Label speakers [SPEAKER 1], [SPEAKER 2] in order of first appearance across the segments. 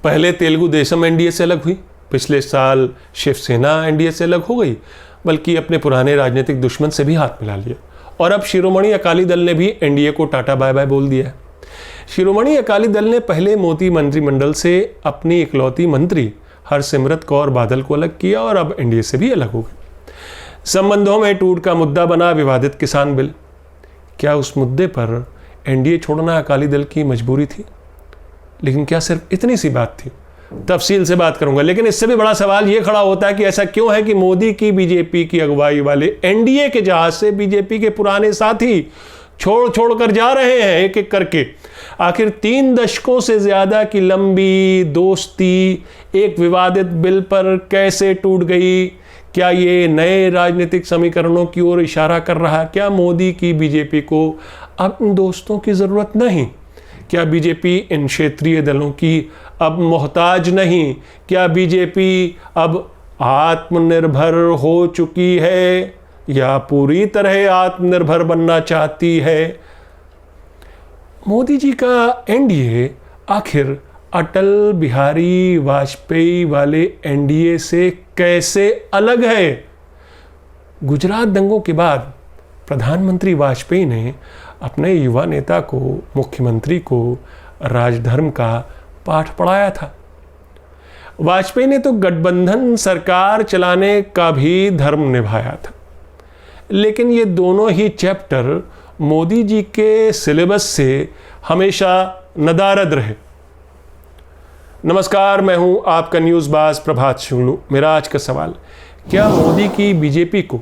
[SPEAKER 1] पहले तेलुगु देशम एनडीए से अलग हुई, पिछले साल शिवसेना एनडीए से अलग हो गई, बल्कि अपने पुराने राजनीतिक दुश्मन से भी हाथ मिला लिया। और अब शिरोमणि अकाली दल ने भी एनडीए को टाटा बाय बाय बोल दिया है। शिरोमणि अकाली दल ने पहले मोदी मंत्रिमंडल से अपनी इकलौती मंत्री हरसिमरत कौर बादल को अलग किया और अब एनडीए से भी अलग हो गए। संबंधों में टूट का मुद्दा बना विवादित किसान बिल। क्या उस मुद्दे पर एनडीए छोड़ना अकाली दल की मजबूरी थी? लेकिन क्या सिर्फ इतनी सी बात थी? तफसील से बात करूंगा, लेकिन इससे भी बड़ा सवाल यह खड़ा होता है कि ऐसा क्यों है कि मोदी की बीजेपी की अगुवाई वाले एनडीए के जहाज से बीजेपी के पुराने साथी छोड़ कर जा रहे हैं एक एक करके। आखिर 3 दशकों से ज्यादा की लंबी दोस्ती एक विवादित बिल पर कैसे टूट गई? क्या ये नए राजनीतिक समीकरणों की ओर इशारा कर रहा? क्या मोदी की बीजेपी को अब इन दोस्तों की जरूरत नहीं? क्या बीजेपी इन क्षेत्रीय दलों की अब मोहताज नहीं? क्या बीजेपी अब आत्मनिर्भर हो चुकी है या पूरी तरह आत्मनिर्भर बनना चाहती है? मोदी जी का एनडीए आखिर अटल बिहारी वाजपेयी वाले एनडीए से कैसे अलग है? गुजरात दंगों के बाद प्रधानमंत्री वाजपेयी ने अपने युवा नेता को, मुख्यमंत्री को राजधर्म का पाठ पढ़ाया था। वाजपेयी ने तो गठबंधन सरकार चलाने का भी धर्म निभाया था, लेकिन ये दोनों ही चैप्टर मोदी जी के सिलेबस से हमेशा नदारद रहे। नमस्कार, मैं हूं आपका न्यूज़बाज प्रभात शुक्लू। मेरा आज का सवाल, क्या मोदी की बीजेपी को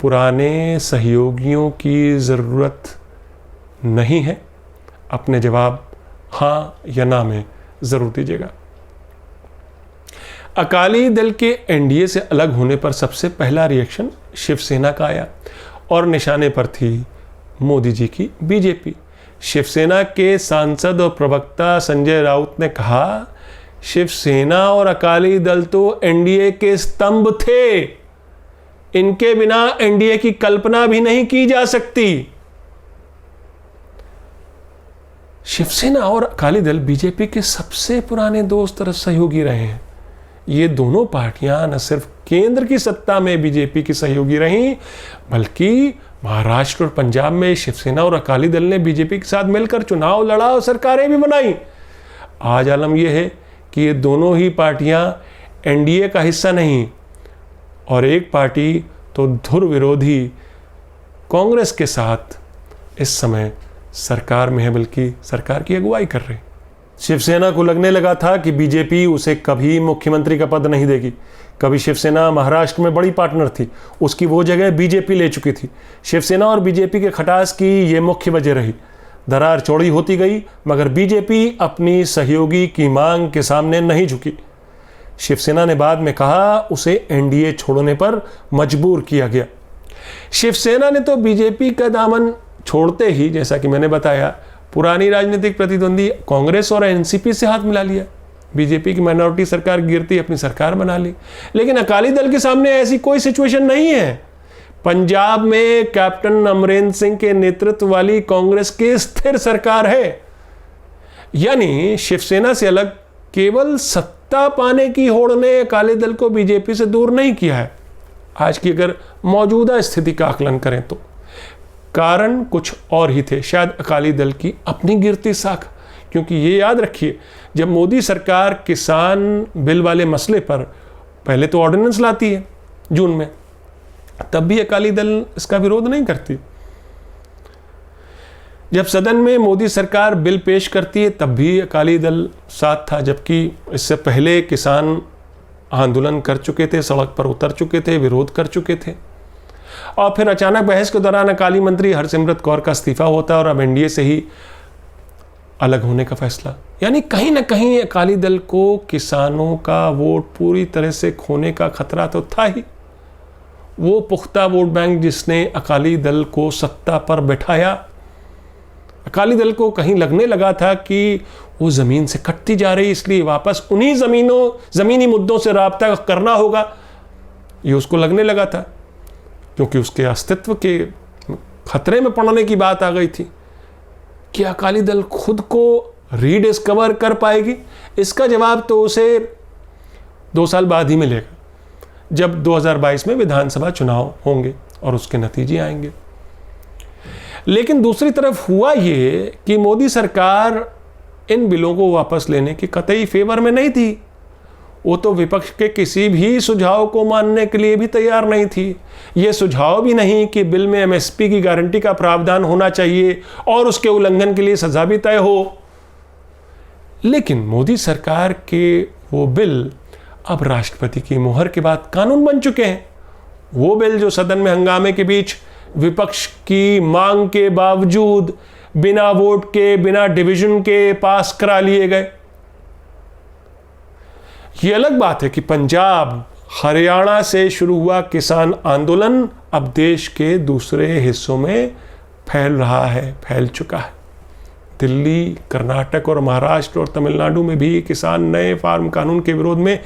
[SPEAKER 1] पुराने सहयोगियों की ज़रूरत नहीं है? अपने जवाब हाँ या ना में ज़रूर दीजिएगा। अकाली दल के एनडीए से अलग होने पर सबसे पहला रिएक्शन शिवसेना का आया और निशाने पर थी मोदी जी की बीजेपी। शिवसेना के सांसद और प्रवक्ता संजय राउत ने कहा, शिवसेना और अकाली दल तो एनडीए के स्तंभ थे, इनके बिना एनडीए की कल्पना भी नहीं की जा सकती। शिवसेना और अकाली दल बीजेपी के सबसे पुराने दोस्त और सहयोगी रहे हैं। ये दोनों पार्टियां न सिर्फ केंद्र की सत्ता में बीजेपी की सहयोगी रहीं, बल्कि महाराष्ट्र और पंजाब में शिवसेना और अकाली दल ने बीजेपी के साथ मिलकर चुनाव लड़ा और सरकारें भी बनाई। आज आलम यह है कि ये दोनों ही पार्टियां एनडीए का हिस्सा नहीं, और एक पार्टी तो धुर विरोधी कांग्रेस के साथ इस समय सरकार में है, बल्कि सरकार की अगुवाई कर रही। शिवसेना को लगने लगा था कि बीजेपी उसे कभी मुख्यमंत्री का पद नहीं देगी। कभी शिवसेना महाराष्ट्र में बड़ी पार्टनर थी, उसकी वो जगह बीजेपी ले चुकी थी। शिवसेना और बीजेपी के खटास की ये मुख्य वजह रही। दरार चौड़ी होती गई, मगर बीजेपी अपनी सहयोगी की मांग के सामने नहीं झुकी। शिवसेना ने बाद में कहा उसे एनडीए छोड़ने पर मजबूर किया गया। शिवसेना ने तो बीजेपी का दामन छोड़ते ही, जैसा कि मैंने बताया, पुरानी राजनीतिक प्रतिद्वंदी कांग्रेस और एनसीपी से हाथ मिला लिया। बीजेपी की माइनॉरिटी सरकार गिरती अपनी सरकार बना ली। लेकिन अकाली दल के सामने ऐसी कोई सिचुएशन नहीं है। पंजाब में कैप्टन अमरेंद्र सिंह के नेतृत्व वाली कांग्रेस की स्थिर सरकार है। यानी शिवसेना से अलग केवल सत्ता पाने की होड़ ने अकाली दल को बीजेपी से दूर नहीं किया है। आज की अगर मौजूदा स्थिति का आकलन करें तो कारण कुछ और ही थे, शायद अकाली दल की अपनी गिरती साख। क्योंकि ये याद रखिए, जब मोदी सरकार किसान बिल वाले मसले पर पहले तो ऑर्डिनेंस लाती है जून में, तब भी अकाली दल इसका विरोध नहीं करती। जब सदन में मोदी सरकार बिल पेश करती है, तब भी अकाली दल साथ था, जबकि इससे पहले किसान आंदोलन कर चुके थे, सड़क पर उतर चुके थे, विरोध कर चुके थे। और फिर अचानक बहस के दौरान अकाली मंत्री हरसिमरत कौर का इस्तीफा होता है और अब एनडीए से ही अलग होने का फैसला। यानी कहीं ना कहीं अकाली दल को किसानों का वोट पूरी तरह से खोने का खतरा तो था ही। वो पुख्ता वोट बैंक जिसने अकाली दल को सत्ता पर बैठाया, अकाली दल को कहीं लगने लगा था कि वो ज़मीन से कटती जा रही, इसलिए वापस उन्हीं ज़मीनी मुद्दों से राब्ता करना होगा, ये उसको लगने लगा था। क्योंकि उसके अस्तित्व के खतरे में पड़ने की बात आ गई थी कि अकाली दल खुद को रीडिस्कवर कर पाएगी? इसका जवाब तो उसे 2 साल बाद ही मिलेगा, जब 2022 में विधानसभा चुनाव होंगे और उसके नतीजे आएंगे। लेकिन दूसरी तरफ हुआ ये कि मोदी सरकार इन बिलों को वापस लेने की कतई फेवर में नहीं थी। वो तो विपक्ष के किसी भी सुझाव को मानने के लिए भी तैयार नहीं थी। ये सुझाव भी नहीं कि बिल में एमएसपी की गारंटी का प्रावधान होना चाहिए और उसके उल्लंघन के लिए सजा भी तय हो। लेकिन मोदी सरकार के वो बिल अब राष्ट्रपति की मुहर के बाद कानून बन चुके हैं। वो बिल जो सदन में हंगामे के बीच विपक्ष की मांग के बावजूद बिना वोट के, बिना डिवीजन के पास करा लिए गए। ये अलग बात है कि पंजाब, हरियाणा से शुरू हुआ किसान आंदोलन अब देश के दूसरे हिस्सों में फैल रहा है, फैल चुका है। दिल्ली, कर्नाटक और महाराष्ट्र और तमिलनाडु में भी किसान नए फार्म कानून के विरोध में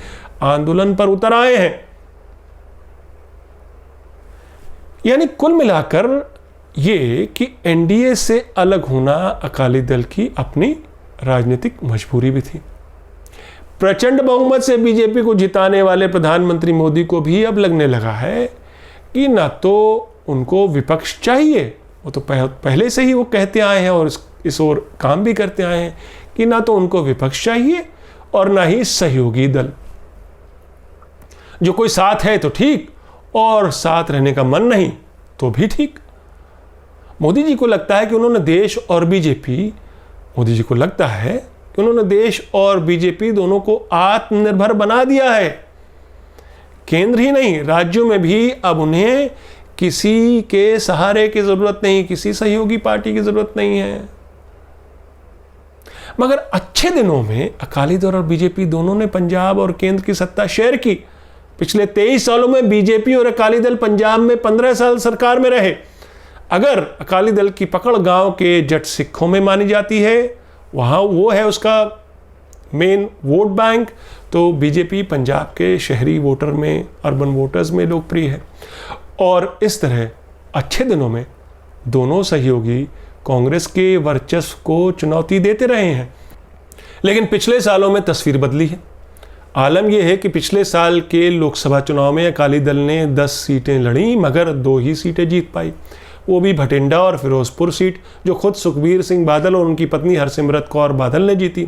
[SPEAKER 1] आंदोलन पर उतर आए हैं। यानी कुल मिलाकर ये कि एनडीए से अलग होना अकाली दल की अपनी राजनीतिक मजबूरी भी थी। प्रचंड बहुमत से बीजेपी को जिताने वाले प्रधानमंत्री मोदी को भी अब लगने लगा है कि ना तो उनको विपक्ष चाहिए, वो तो पहले से ही वो कहते आए हैं और इस ओर काम भी करते आए हैं कि ना तो उनको विपक्ष चाहिए और ना ही सहयोगी दल। जो कोई साथ है तो ठीक, और साथ रहने का मन नहीं तो भी ठीक। मोदी जी को लगता है कि उन्होंने देश और बीजेपी दोनों को आत्मनिर्भर बना दिया है। केंद्र ही नहीं, राज्यों में भी अब उन्हें किसी के सहारे की जरूरत नहीं, किसी सहयोगी पार्टी की जरूरत नहीं है। मगर अच्छे दिनों में अकाली दल और बीजेपी दोनों ने पंजाब और केंद्र की सत्ता शेयर की। पिछले 23 सालों में बीजेपी और अकाली दल पंजाब में 15 साल सरकार में रहे। अगर अकाली दल की पकड़ गांव के जट सिखों में मानी जाती है, वहां वो है उसका मेन वोट बैंक, तो बीजेपी पंजाब के शहरी वोटर में, अर्बन वोटर्स में लोकप्रिय है। और इस तरह अच्छे दिनों में दोनों सहयोगी कांग्रेस के वर्चस्व को चुनौती देते रहे हैं। लेकिन पिछले सालों में तस्वीर बदली है। आलम यह है कि पिछले साल के लोकसभा चुनाव में अकाली दल ने 10 सीटें लड़ी, मगर 2 ही सीटें जीत पाई, वो भी भटिंडा और फिरोजपुर सीट, जो खुद सुखबीर सिंह बादल और उनकी पत्नी हरसिमरत कौर बादल ने जीती।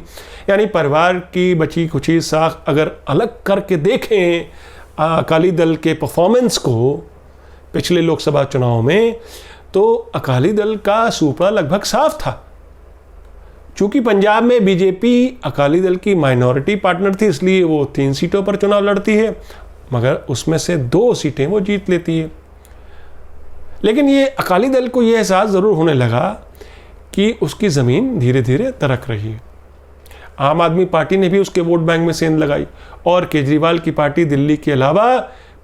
[SPEAKER 1] यानी परिवार की बची खुची साख अगर अलग करके देखें अकाली दल के परफॉर्मेंस को पिछले लोकसभा चुनाव में, तो अकाली दल का सूपड़ा लगभग साफ था। चूंकि पंजाब में बीजेपी अकाली दल की माइनॉरिटी पार्टनर थी, इसलिए वो 3 सीटों पर चुनाव लड़ती है, मगर उसमें से 2 सीटें वो जीत लेती है। लेकिन ये अकाली दल को ये एहसास ज़रूर होने लगा कि उसकी ज़मीन धीरे धीरे दरक रही है। आम आदमी पार्टी ने भी उसके वोट बैंक में सेंध लगाई और केजरीवाल की पार्टी दिल्ली के अलावा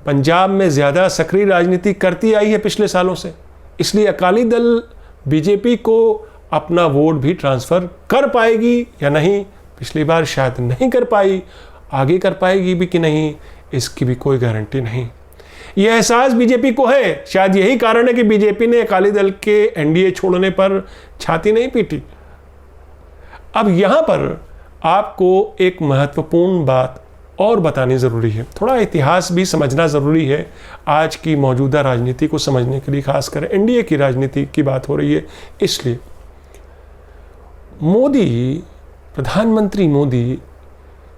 [SPEAKER 1] पंजाब में ज़्यादा सक्रिय राजनीति करती आई है पिछले सालों से। इसलिए अकाली दल बीजेपी को अपना वोट भी ट्रांसफ़र कर पाएगी या नहीं, पिछली बार शायद नहीं कर पाई, आगे कर पाएगी भी कि नहीं, इसकी भी कोई गारंटी नहीं। यह एहसास बीजेपी को है। शायद यही कारण है कि बीजेपी ने अकाली दल के एनडीए छोड़ने पर छाती नहीं पीटी। अब यहां पर आपको एक महत्वपूर्ण बात और बतानी ज़रूरी है। थोड़ा इतिहास भी समझना ज़रूरी है आज की मौजूदा राजनीति को समझने के लिए, खासकर एनडीए की राजनीति की बात हो रही है। इसलिए मोदी, प्रधानमंत्री मोदी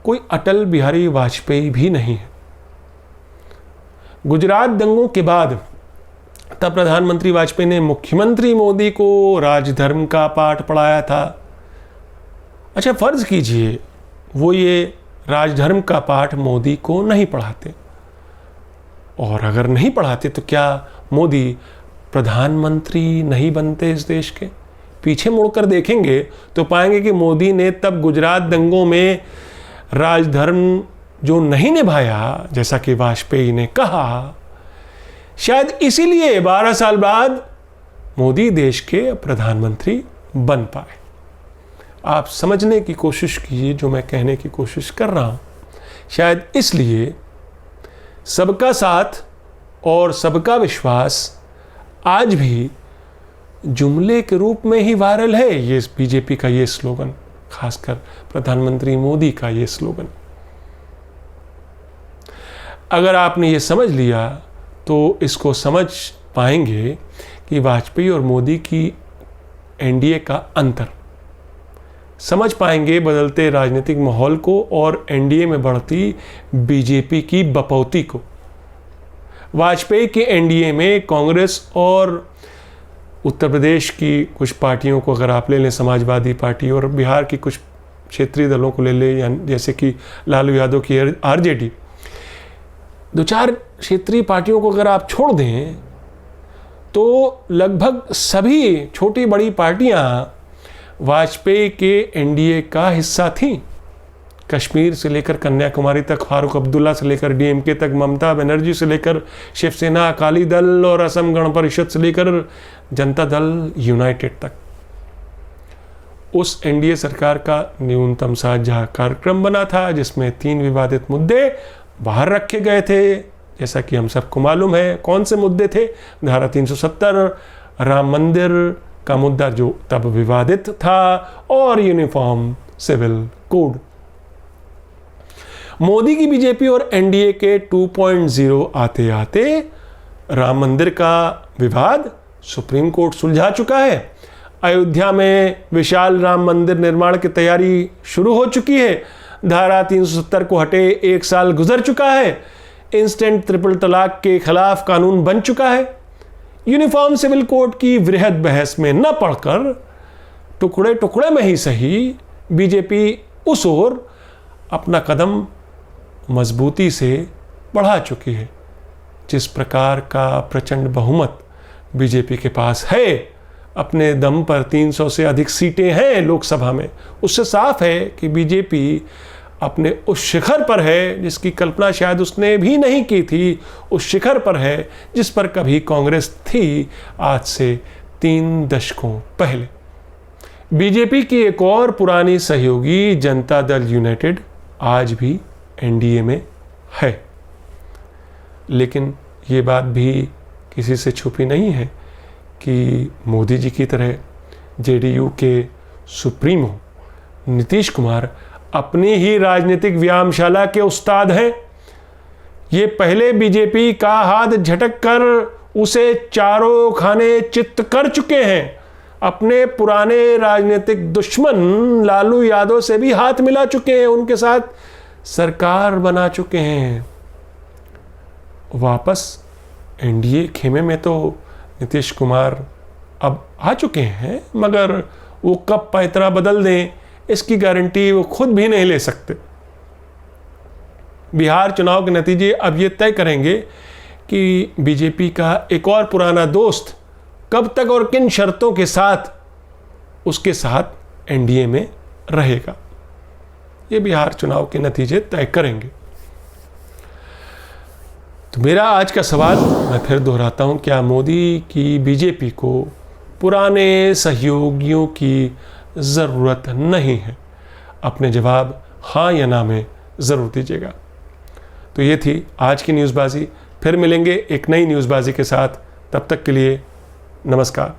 [SPEAKER 1] कोई अटल बिहारी वाजपेयी भी नहीं है। गुजरात दंगों के बाद तब प्रधानमंत्री वाजपेयी ने मुख्यमंत्री मोदी को राजधर्म का पाठ पढ़ाया था। अच्छा, फर्ज कीजिए वो ये राजधर्म का पाठ मोदी को नहीं पढ़ाते, और अगर नहीं पढ़ाते तो क्या मोदी प्रधानमंत्री नहीं बनते इस देश के? पीछे मुड़कर देखेंगे तो पाएंगे कि मोदी ने तब गुजरात दंगों में राजधर्म जो नहीं निभाया, जैसा कि वाजपेयी ने कहा, शायद इसीलिए 12 साल बाद मोदी देश के प्रधानमंत्री बन पाए। आप समझने की कोशिश कीजिए जो मैं कहने की कोशिश कर रहा हूं। शायद इसलिए सबका साथ और सबका विश्वास आज भी जुमले के रूप में ही वायरल है, ये बीजेपी का ये स्लोगन। खासकर प्रधानमंत्री मोदी का ये स्लोगन। अगर आपने ये समझ लिया तो इसको समझ पाएंगे कि वाजपेयी और मोदी की एनडीए का अंतर, समझ पाएंगे बदलते राजनीतिक माहौल को और एनडीए में बढ़ती बीजेपी की बपौती को। वाजपेयी के एनडीए में कांग्रेस और उत्तर प्रदेश की कुछ पार्टियों को अगर आप ले लें, समाजवादी पार्टी, और बिहार की कुछ क्षेत्रीय दलों को ले लें, जैसे कि लालू यादव की आरजेडी, दो चार क्षेत्रीय पार्टियों को अगर आप छोड़ दें तो लगभग सभी छोटी बड़ी पार्टियां वाजपेयी के एनडीए का हिस्सा थीं। कश्मीर से लेकर कन्याकुमारी तक, फारूक अब्दुल्ला से लेकर डीएमके तक, ममता बनर्जी से लेकर शिवसेना, अकाली दल और असम गण परिषद से लेकर जनता दल यूनाइटेड तक। उस एनडीए सरकार का न्यूनतम साझा कार्यक्रम बना था जिसमें 3 विवादित मुद्दे बाहर रखे गए थे, जैसा कि हम सबको मालूम है। कौन से मुद्दे थे? धारा 370, राम मंदिर का मुद्दा जो तब विवादित था, और यूनिफॉर्म सिविल कोड। मोदी की बीजेपी और एनडीए के 2.0 आते आते राम मंदिर का विवाद सुप्रीम कोर्ट सुलझा चुका है। अयोध्या में विशाल राम मंदिर निर्माण की तैयारी शुरू हो चुकी है। धारा 370 को हटे 1 साल गुजर चुका है। इंस्टेंट ट्रिपल तलाक के खिलाफ कानून बन चुका है। यूनिफॉर्म सिविल कोड की वृहद बहस में न पड़कर टुकड़े टुकड़े में ही सही बीजेपी उस ओर अपना कदम मजबूती से बढ़ा चुकी है। जिस प्रकार का प्रचंड बहुमत बीजेपी के पास है, अपने दम पर 300 से अधिक सीटें हैं लोकसभा में, उससे साफ है कि बीजेपी अपने उस शिखर पर है जिसकी कल्पना शायद उसने भी नहीं की थी। उस शिखर पर है जिस पर कभी कांग्रेस थी आज से 3 दशकों पहले। बीजेपी की एक और पुरानी सहयोगी जनता दल यूनाइटेड आज भी एनडीए में है, लेकिन ये बात भी किसी से छुपी नहीं है कि मोदी जी की तरह जेडीयू के सुप्रीमो नीतीश कुमार अपनी ही राजनीतिक व्यायामशाला के उस्ताद हैं। ये पहले बीजेपी का हाथ झटक कर उसे चारों खाने चित्त कर चुके हैं। अपने पुराने राजनीतिक दुश्मन लालू यादव से भी हाथ मिला चुके हैं, उनके साथ सरकार बना चुके हैं। वापस एनडीए खेमे में तो नीतीश कुमार अब आ चुके हैं, मगर वो कब पैतरा बदल दें इसकी गारंटी वो खुद भी नहीं ले सकते। बिहार चुनाव के नतीजे अब ये तय करेंगे कि बीजेपी का एक और पुराना दोस्त कब तक और किन शर्तों के साथ उसके साथ एनडीए में रहेगा। ये बिहार चुनाव के नतीजे तय करेंगे। तो मेरा आज का सवाल मैं फिर दोहराता हूं, क्या मोदी की बीजेपी को पुराने सहयोगियों की ज़रूरत नहीं है? अपने जवाब हाँ या ना में ज़रूर दीजिएगा। तो ये थी आज की न्यूज़बाजी। फिर मिलेंगे एक नई न्यूज़बाजी के साथ। तब तक के लिए नमस्कार।